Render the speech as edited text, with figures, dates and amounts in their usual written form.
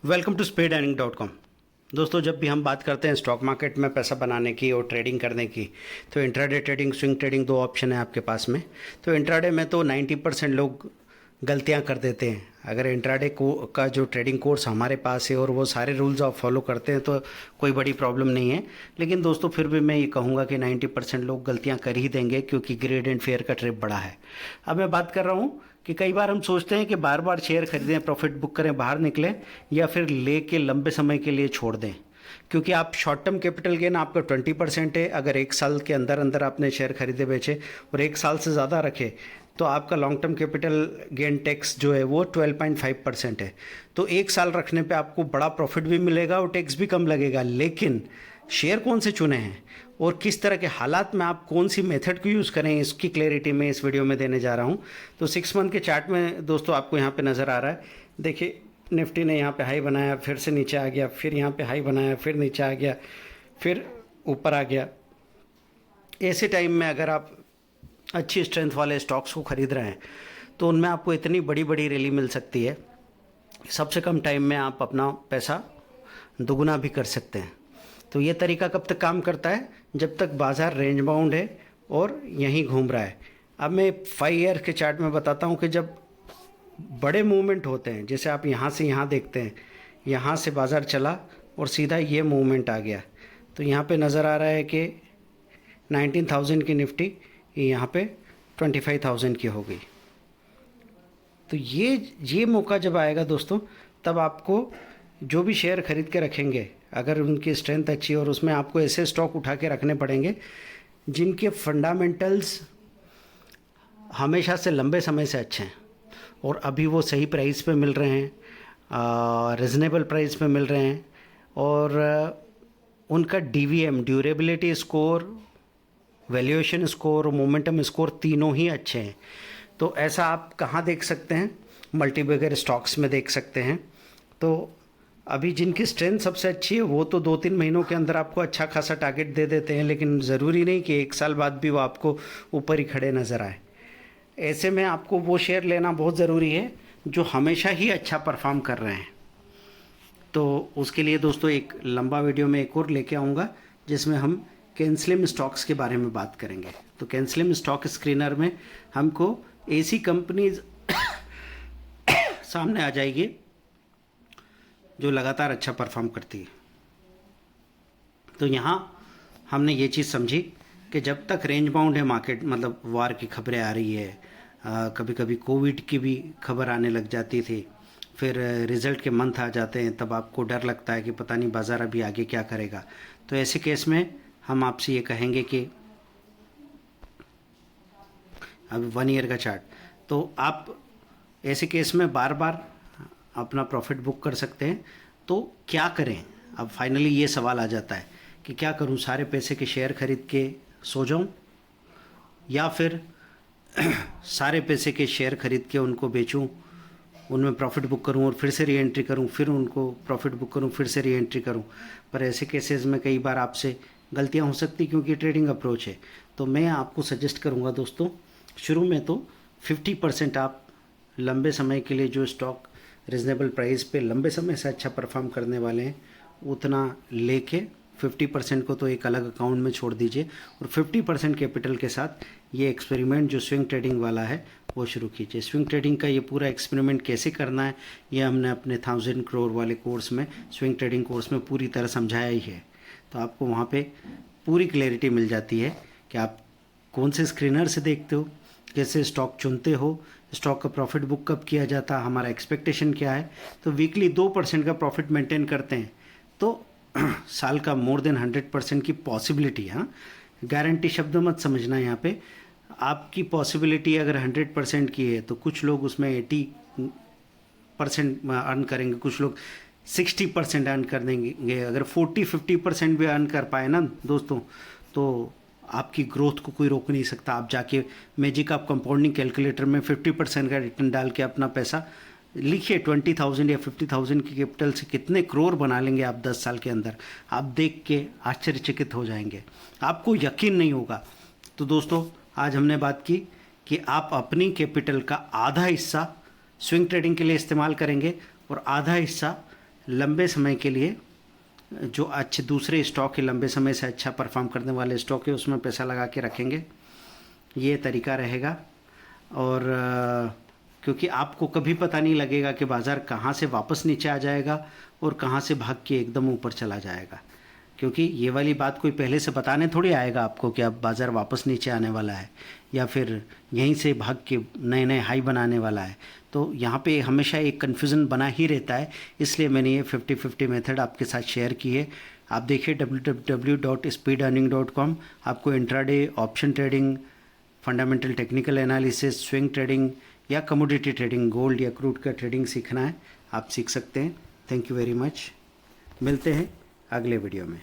Welcome to speedearning.com। दोस्तों, जब भी हम बात करते हैं स्टॉक मार्केट में पैसा बनाने की और ट्रेडिंग करने की, तो इंट्राडे ट्रेडिंग, स्विंग ट्रेडिंग, दो ऑप्शन है आपके पास में। तो इंट्राडे में तो 90% लोग गलतियां कर देते हैं। अगर इंट्राडे को का जो ट्रेडिंग कोर्स हमारे पास है और वो सारे रूल्स आप फॉलो करते हैं तो कोई बड़ी प्रॉब्लम नहीं है। लेकिन दोस्तों, फिर भी मैं ये कहूँगा कि 90% लोग गलतियाँ कर ही देंगे, क्योंकि ग्रेड एंड फेयर का ट्रिप बड़ा है। अब मैं बात कर रहा हूँ कि कई बार हम सोचते हैं कि बार बार शेयर खरीदें, प्रॉफिट बुक करें, बाहर निकलें, या फिर ले के लंबे समय के लिए छोड़ दें। क्योंकि आप शॉर्ट टर्म कैपिटल गेन आपका 20% है। अगर एक साल के अंदर अंदर आपने शेयर खरीदे बेचे और एक साल से ज़्यादा रखे, तो आपका long term capital gain tax जो है वो 12.5% है। तो एक साल रखने पे आपको बड़ा प्रॉफिट भी मिलेगा और टैक्स भी कम लगेगा। लेकिन शेयर कौन से चुने हैं और किस तरह के हालात में आप कौन सी मेथड को यूज़ करें, इसकी क्लैरिटी मैं इस वीडियो में देने जा रहा हूं। तो 6 मंथ के चार्ट में दोस्तों आपको यहाँ पे नज़र आ रहा है। देखिए, निफ्टी ने यहाँ पे हाई बनाया, फिर से नीचे आ गया, फिर यहाँ पे हाई बनाया, फिर नीचे आ गया, फिर ऊपर आ गया। ऐसे टाइम में अगर आप अच्छी स्ट्रेंथ वाले स्टॉक्स को खरीद रहे हैं तो उनमें आपको इतनी बड़ी बड़ी रैली मिल सकती है। सबसे कम टाइम में आप अपना पैसा दुगुना भी कर सकते हैं। तो ये तरीका कब तक काम करता है? जब तक बाज़ार रेंज बाउंड है और यहीं घूम रहा है। अब मैं 5 ईयर के चार्ट में बताता हूँ कि जब बड़े मूवमेंट होते हैं, जैसे आप यहाँ से यहाँ देखते हैं, यहाँ से बाज़ार चला और सीधा ये मूवमेंट आ गया, तो यहाँ पे नज़र आ रहा है कि 19,000 की निफ्टी यहाँ पे 25,000 की हो गई। तो ये मौका जब आएगा दोस्तों, तब आपको जो भी शेयर खरीद के रखेंगे, अगर उनकी स्ट्रेंथ अच्छी है, और उसमें आपको ऐसे स्टॉक उठा के रखने पड़ेंगे जिनके फंडामेंटल्स हमेशा से लंबे समय से अच्छे हैं और अभी वो सही प्राइस पे मिल रहे हैं, रिजनेबल प्राइस पे मिल रहे हैं, और उनका DVM, durability score, valuation score और मोमेंटम स्कोर तीनों ही अच्छे हैं। तो ऐसा आप कहाँ देख सकते हैं? मल्टीबैगर स्टॉक्स में देख सकते हैं। तो अभी जिनकी स्ट्रेंथ सबसे अच्छी है वो तो 2-3 महीनों के अंदर आपको अच्छा खासा टारगेट दे देते हैं, लेकिन ज़रूरी नहीं कि एक साल बाद भी वो आपको ऊपर ही खड़े नज़र आए। ऐसे में आपको वो शेयर लेना बहुत ज़रूरी है जो हमेशा ही अच्छा परफॉर्म कर रहे हैं। तो उसके लिए दोस्तों एक लंबा वीडियो में एक और लेके आऊँगा जिसमें हम कैनस्लिम स्टॉक्स के बारे में बात करेंगे। तो कैनस्लिम स्टॉक स्क्रीनर में हमको ऐसी कंपनीज सामने आ जाएगी जो लगातार अच्छा परफॉर्म करती है। तो यहाँ हमने ये चीज़ समझी कि जब तक रेंज बाउंड है मार्केट, मतलब वार की खबरें आ रही है, कभी कभी कोविड की भी खबर आने लग जाती थी, फिर रिज़ल्ट के मंथ आ जाते हैं, तब आपको डर लगता है कि पता नहीं बाज़ार अभी आगे क्या करेगा। तो ऐसे केस में हम आपसे ये कहेंगे कि अब 1 ईयर का चार्ट, तो आप ऐसे केस में बार बार अपना प्रॉफिट बुक कर सकते हैं। तो क्या करें? अब फाइनली ये सवाल आ जाता है कि क्या करूं? सारे पैसे के शेयर खरीद के सो जाऊं, या फिर सारे पैसे के शेयर खरीद के उनको बेचूं, उनमें प्रॉफिट बुक करूं और फिर से री एंट्री करूं, फिर उनको प्रॉफिट बुक करूं, फिर से री एंट्री करूं। पर ऐसे केसेस में कई बार आपसे गलतियां हो सकती, क्योंकि ट्रेडिंग अप्रोच है। तो मैं आपको सजेस्ट करूंगा दोस्तों, शुरू में तो 50% आप लंबे समय के लिए जो स्टॉक रिजनेबल प्राइस पे लंबे समय से अच्छा परफॉर्म करने वाले हैं उतना लेके 50% को तो एक अलग अकाउंट में छोड़ दीजिए, और 50% कैपिटल के साथ ये एक्सपेरिमेंट जो स्विंग ट्रेडिंग वाला है वो शुरू कीजिए। स्विंग ट्रेडिंग का ये पूरा एक्सपेरिमेंट कैसे करना है ये हमने अपने 1000 करोड़ वाले कोर्स में, स्विंग ट्रेडिंग कोर्स में पूरी तरह समझाया ही है। तो आपको वहाँ पे पूरी क्लैरिटी मिल जाती है कि आप कौन से स्क्रीनर से देखते हो, कैसे स्टॉक चुनते हो, स्टॉक का प्रॉफिट बुक कब किया जाता है, हमारा एक्सपेक्टेशन क्या है। तो वीकली 2% का प्रॉफिट मेंटेन करते हैं तो साल का मोर देन 100% की पॉसिबिलिटी है। हाँ, गारंटी शब्द मत समझना यहाँ पे। आपकी पॉसिबिलिटी अगर 100% की है तो कुछ लोग उसमें 80% अर्न करेंगे, कुछ लोग 60% अर्न कर देंगे। अगर 40-50% भी अर्न कर पाए ना दोस्तों, तो आपकी ग्रोथ को कोई रोक नहीं सकता। आप जाके मैजिक आप कंपाउंडिंग कैलकुलेटर में 50% का रिटर्न डाल के अपना पैसा लिखिए। 20,000 या 50,000 की कैपिटल से कितने करोड़ बना लेंगे आप 10 साल के अंदर, आप देख के आश्चर्यचकित हो जाएंगे, आपको यकीन नहीं होगा। तो दोस्तों, आज हमने बात की कि आप अपनी कैपिटल का आधा हिस्सा स्विंग ट्रेडिंग के लिए इस्तेमाल करेंगे और आधा हिस्सा लंबे समय के लिए जो अच्छे दूसरे स्टॉक के लंबे समय से अच्छा परफॉर्म करने वाले स्टॉक है उसमें पैसा लगा के रखेंगे, ये तरीका रहेगा। और क्योंकि आपको कभी पता नहीं लगेगा कि बाज़ार कहाँ से वापस नीचे आ जाएगा और कहाँ से भाग के एकदम ऊपर चला जाएगा, क्योंकि ये वाली बात कोई पहले से बताने थोड़ी आएगा आपको कि अब बाज़ार वापस नीचे आने वाला है या फिर यहीं से भाग के नए नए हाई बनाने वाला है। तो यहाँ पे हमेशा एक कन्फ्यूज़न बना ही रहता है, इसलिए मैंने ये 50-50 मेथड आपके साथ शेयर की है। आप देखिए www.speedearning.com, आपको intraday, option trading, fundamental technical analysis, swing trading या कमोडिटी ट्रेडिंग, गोल्ड या क्रूड का ट्रेडिंग सीखना है, आप सीख सकते हैं। Thank you very much. मिलते हैं अगले वीडियो में।